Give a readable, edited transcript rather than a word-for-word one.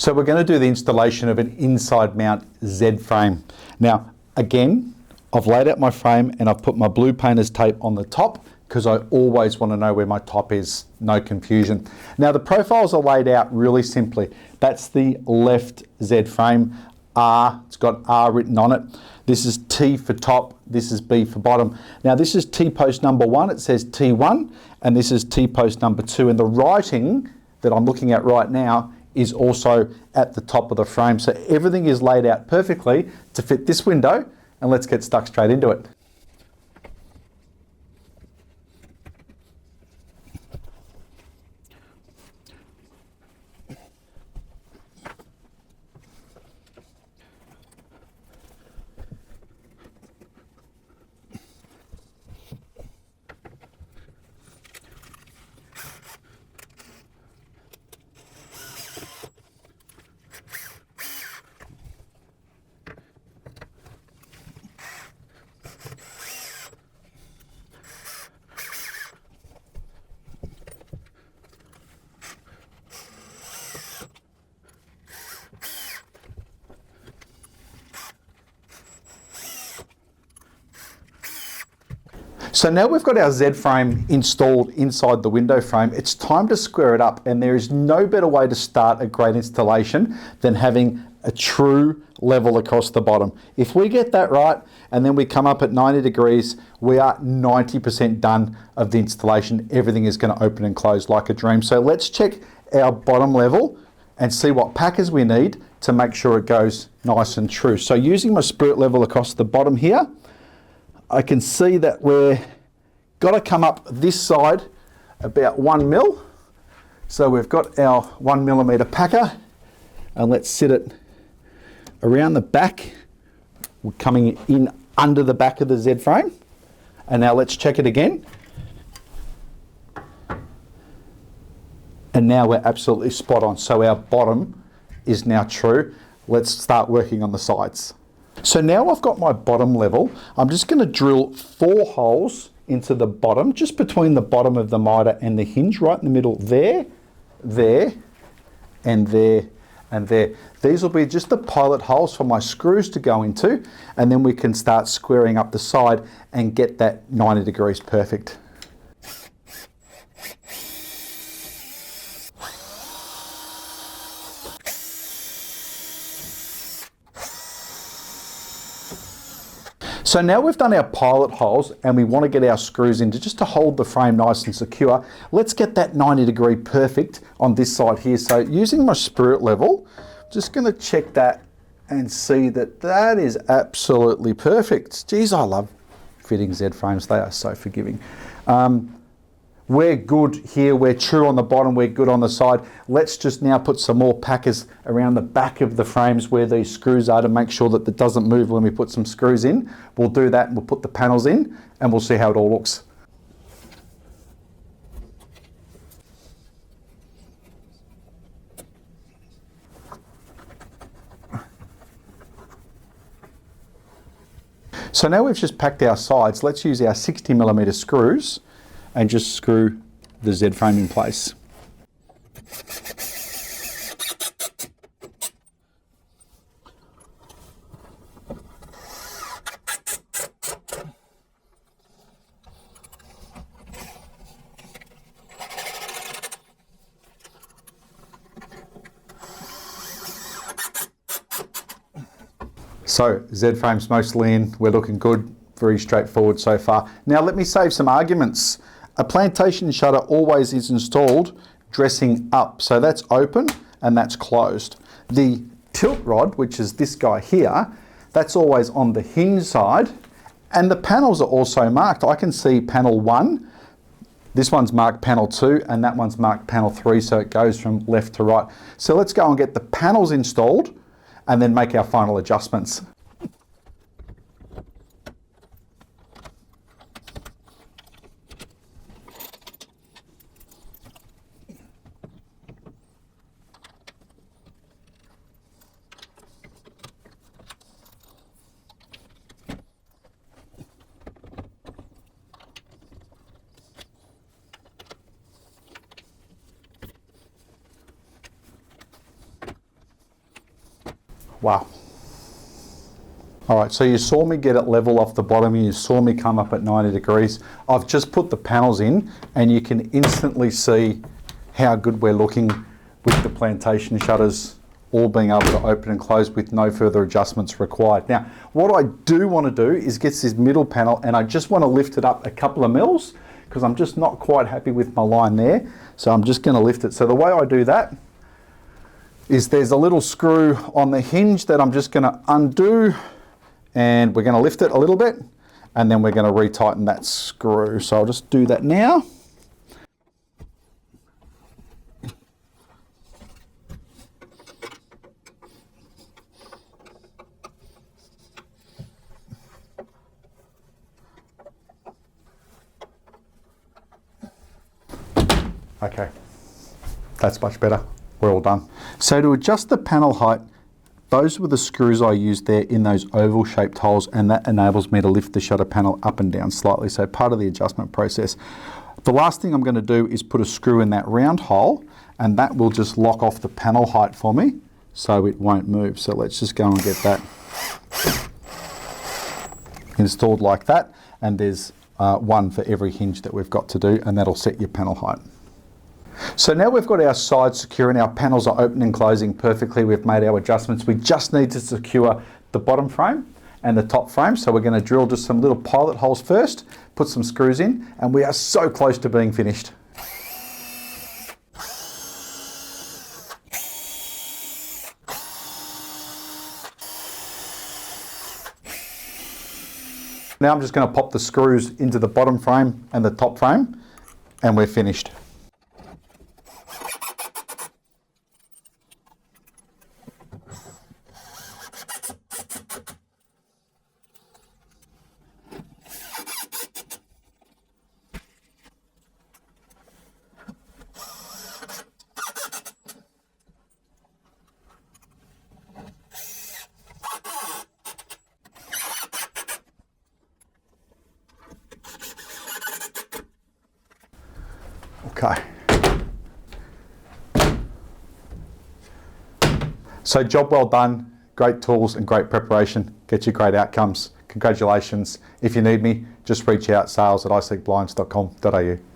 So we're going to do the installation of an inside mount Z frame. Now, again, I've laid out my frame and I've put my blue painter's tape on the top because I always want to know where my top is, no confusion. Now the profiles are laid out really simply. That's the left Z frame, R, it's got R written on it. This is T for top, this is B for bottom. Now this is T-post number 1, it says T1, and this is T-post number 2, and the writing that I'm looking at right now is also at the top of the frame. So everything is laid out perfectly to fit this window, and let's get stuck straight into it. So now we've got our Z frame installed inside the window frame, it's time to square it up, and there is no better way to start a great installation than having a true level across the bottom. If we get that right and then we come up at 90 degrees, we are 90% done of the installation. Everything is going to open and close like a dream. So let's check our bottom level and see what packers we need to make sure it goes nice and true. So using my spirit level across the bottom here, I can see that we're got to come up this side about 1 mil. So we've got our 1 millimeter packer, and let's sit it around the back. We're coming in under the back of the Z frame. And now let's check it again. And now we're absolutely spot on. So our bottom is now true. Let's start working on the sides. So now I've got my bottom level. I'm just going to drill 4 holes into the bottom, just between the bottom of the miter and the hinge, right in the middle there, there, and there, and there. These will be just the pilot holes for my screws to go into, and then we can start squaring up the side and get that 90 degrees perfect. So now we've done our pilot holes and we want to get our screws into just to hold the frame nice and secure. Let's get that 90 degree perfect on this side here. So using my spirit level, just going to check that and see that that is absolutely perfect. Geez, I love fitting Z frames. They are so forgiving. We're good here, we're true on the bottom, we're good on the side. Let's just now put some more packers around the back of the frames where these screws are to make sure that it doesn't move when we put some screws in. We'll do that and we'll put the panels in and we'll see how it all looks. So now we've just packed our sides, let's use our 60mm screws and just screw the Z frame in place. So Z frame's mostly in, we're looking good, very straightforward so far. Now let me save some arguments. A plantation shutter always is installed dressing up, so that's open and that's closed. The tilt rod, which is this guy here, that's always on the hinge side, and the panels are also marked. I can see panel 1, this one's marked panel 2, and that one's marked panel 3, so it goes from left to right. So let's go and get the panels installed and then make our final adjustments. Wow. All right, so you saw me get it level off the bottom, you saw me come up at 90 degrees. I've just put the panels in and you can instantly see how good we're looking with the plantation shutters all being able to open and close with no further adjustments required. Now, what I do want to do is get this middle panel and I just want to lift it up a couple of mils because I'm just not quite happy with my line there. So I'm just going to lift it. So the way I do that is there's a little screw on the hinge that I'm just going to undo, and we're going to lift it a little bit and then we're going to retighten that screw. So I'll just do that now. Okay, that's much better. We're all done. So to adjust the panel height, those were the screws I used there in those oval shaped holes, and that enables me to lift the shutter panel up and down slightly. So part of the adjustment process. The last thing I'm going to do is put a screw in that round hole, and that will just lock off the panel height for me so it won't move. So let's just go and get that installed like that. And there's one for every hinge that we've got to do, and that'll set your panel height. So now we've got our sides secure and our panels are open and closing perfectly. We've made our adjustments. We just need to secure the bottom frame and the top frame. So we're going to drill just some little pilot holes first, put some screws in, and we are so close to being finished. Now I'm just going to pop the screws into the bottom frame and the top frame, and we're finished. Okay. So job well done, great tools and great preparation, get you great outcomes. Congratulations. If you need me, just reach out, sales@iseekblinds.com.au.